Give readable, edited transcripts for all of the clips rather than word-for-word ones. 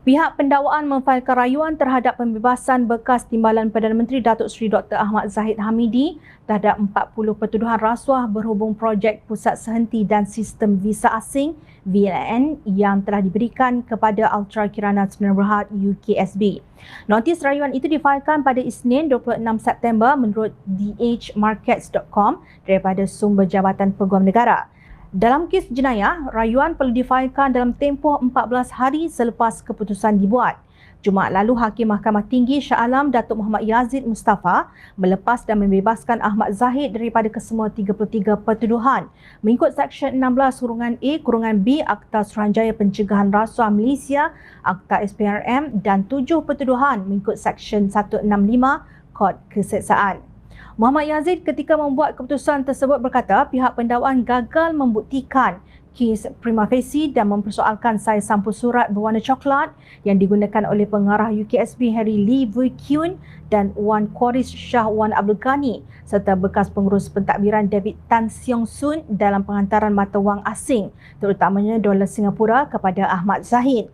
Pihak pendakwaan memfailkan rayuan terhadap pembebasan bekas Timbalan Perdana Menteri Datuk Seri Dr. Ahmad Zahid Hamidi terhadap 40 pertuduhan rasuah berhubung projek Pusat Sehenti dan Sistem Visa Asing (VLN) yang telah diberikan kepada Ultra Kirana Sdn Bhd UKSB. Notis rayuan itu difailkan pada Isnin 26 September menurut dhmarkets.com daripada sumber Jabatan Peguam Negara. Dalam kes jenayah, rayuan perlu difailkan dalam tempoh 14 hari selepas keputusan dibuat. Jumaat lalu, Hakim Mahkamah Tinggi Shah Alam Datuk Muhammad Yazid Mustafa melepas dan membebaskan Ahmad Zahid daripada kesemua 33 pertuduhan mengikut Seksyen 16(a)(b) Akta Suruhanjaya Pencegahan Rasuah Malaysia, Akta SPRM dan 7 pertuduhan mengikut Seksyen 165 Kod Keseksaan. Muhammad Yazid ketika membuat keputusan tersebut berkata pihak pendakwaan gagal membuktikan kes prima facie dan mempersoalkan saiz sampul surat berwarna coklat yang digunakan oleh pengarah UKSB Harry Lee Vui Kyun dan Wan Qaris Shah Wan Abdul Ghani serta bekas pengurus pentadbiran David Tan Siong Soon dalam penghantaran mata wang asing terutamanya dolar Singapura kepada Ahmad Zahid.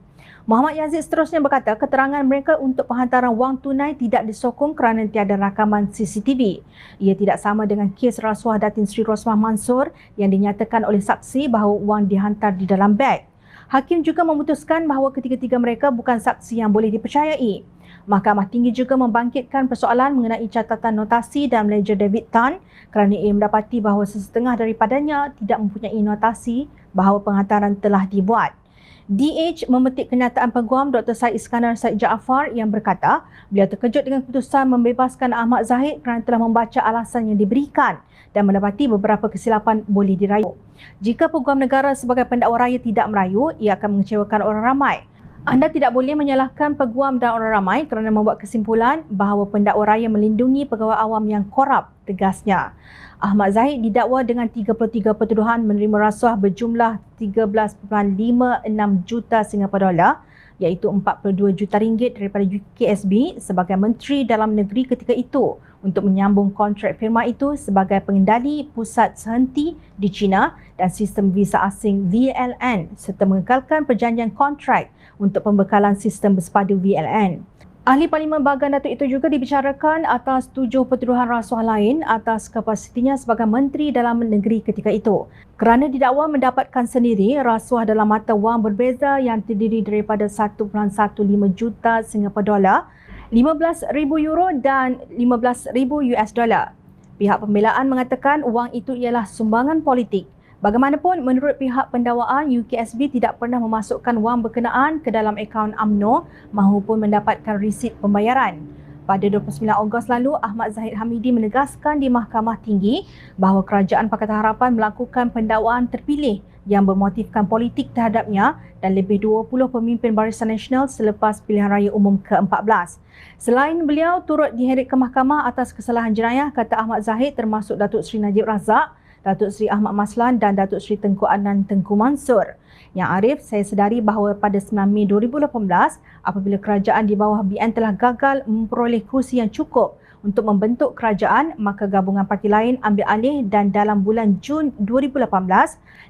Muhammad Yazid seterusnya berkata keterangan mereka untuk penghantaran wang tunai tidak disokong kerana tiada rakaman CCTV. Ia tidak sama dengan kes rasuah Datin Sri Rosmah Mansor yang dinyatakan oleh saksi bahawa wang dihantar di dalam beg. Hakim juga memutuskan bahawa ketiga-tiga mereka bukan saksi yang boleh dipercayai. Mahkamah Tinggi juga membangkitkan persoalan mengenai catatan notasi dalam ledger David Tan kerana ia mendapati bahawa sesetengah daripadanya tidak mempunyai notasi bahawa penghantaran telah dibuat. DH memetik kenyataan Peguam Dr. Syed Iskandar Syed Jaafar yang berkata beliau terkejut dengan keputusan membebaskan Ahmad Zahid kerana telah membaca alasan yang diberikan dan mendapati beberapa kesilapan boleh dirayu. Jika Peguam Negara sebagai pendakwa raya tidak merayu, ia akan mengecewakan orang ramai. Anda tidak boleh menyalahkan Peguam dan orang ramai kerana membuat kesimpulan bahawa pendakwa raya melindungi pegawai awam yang korup, tegasnya. Ahmad Zahid didakwa dengan 33 pertuduhan menerima rasuah berjumlah 13.56 juta Singapura dolar iaitu 42 juta ringgit daripada UKSB sebagai Menteri Dalam Negeri ketika itu untuk menyambung kontrak firma itu sebagai pengendali pusat sehenti di China dan sistem visa asing VLN serta mengekalkan perjanjian kontrak untuk pembekalan sistem bersepadu VLN. Ahli Parlimen Bagan Datuk itu juga dibicarakan atas 7 pertuduhan rasuah lain atas kapasitinya sebagai Menteri Dalam Negeri ketika itu. Kerana didakwa mendapatkan sendiri rasuah dalam mata wang berbeza yang terdiri daripada 1.15 juta Singapura dolar, 15,000 euro dan 15,000 US dolar. Pihak pembelaan mengatakan wang itu ialah sumbangan politik. Bagaimanapun, menurut pihak pendakwaan, UKSB tidak pernah memasukkan wang berkenaan ke dalam akaun UMNO mahupun mendapatkan resit pembayaran. Pada 29 Ogos lalu, Ahmad Zahid Hamidi menegaskan di Mahkamah Tinggi bahawa Kerajaan Pakatan Harapan melakukan pendakwaan terpilih yang bermotifkan politik terhadapnya dan lebih 20 pemimpin Barisan Nasional selepas pilihan raya umum ke-14. Selain beliau turut diheret ke mahkamah atas kesalahan jenayah, kata Ahmad Zahid termasuk Datuk Seri Najib Razak, Datuk Seri Ahmad Maslan dan Datuk Seri Tengku Adnan Tengku Mansur. Yang Arif, saya sedari bahawa pada 9 Mei 2018, apabila kerajaan di bawah BN telah gagal memperoleh kursi yang cukup untuk membentuk kerajaan, maka gabungan parti lain ambil alih dan dalam bulan Jun 2018,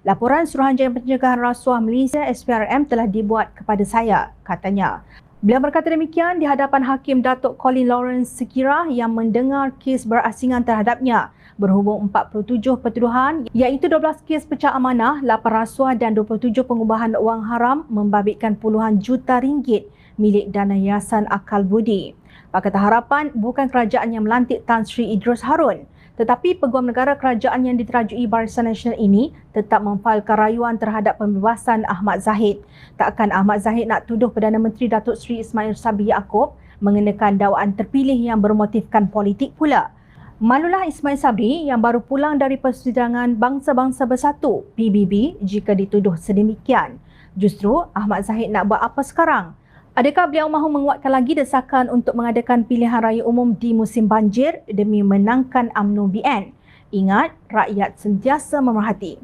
laporan Suruhanjaya Pencegahan Rasuah Malaysia SPRM telah dibuat kepada saya, katanya. Beliau berkata demikian di hadapan Hakim Datuk Colin Lawrence Sekira yang mendengar kes berasingan terhadapnya berhubung 47 pertuduhan iaitu 12 kes pecah amanah, 8 rasuah dan 27 pengubahan wang haram membabitkan puluhan juta ringgit milik dana Yayasan Akal Budi. Pakatan Harapan bukan kerajaan yang melantik Tan Sri Idrus Harun, tetapi Peguam Negara kerajaan yang diterajui Barisan Nasional ini tetap memfailkan rayuan terhadap pembebasan Ahmad Zahid. Takkan Ahmad Zahid nak tuduh Perdana Menteri Datuk Seri Ismail Sabri Yaakob mengenakan dakwaan terpilih yang bermotifkan politik pula. Malulah Ismail Sabri yang baru pulang dari Persidangan Bangsa-Bangsa Bersatu PBB jika dituduh sedemikian. Justru Ahmad Zahid nak buat apa sekarang? Adakah beliau mahu menguatkan lagi desakan untuk mengadakan pilihan raya umum di musim banjir demi menangkan UMNO BN? Ingat, rakyat sentiasa memerhati.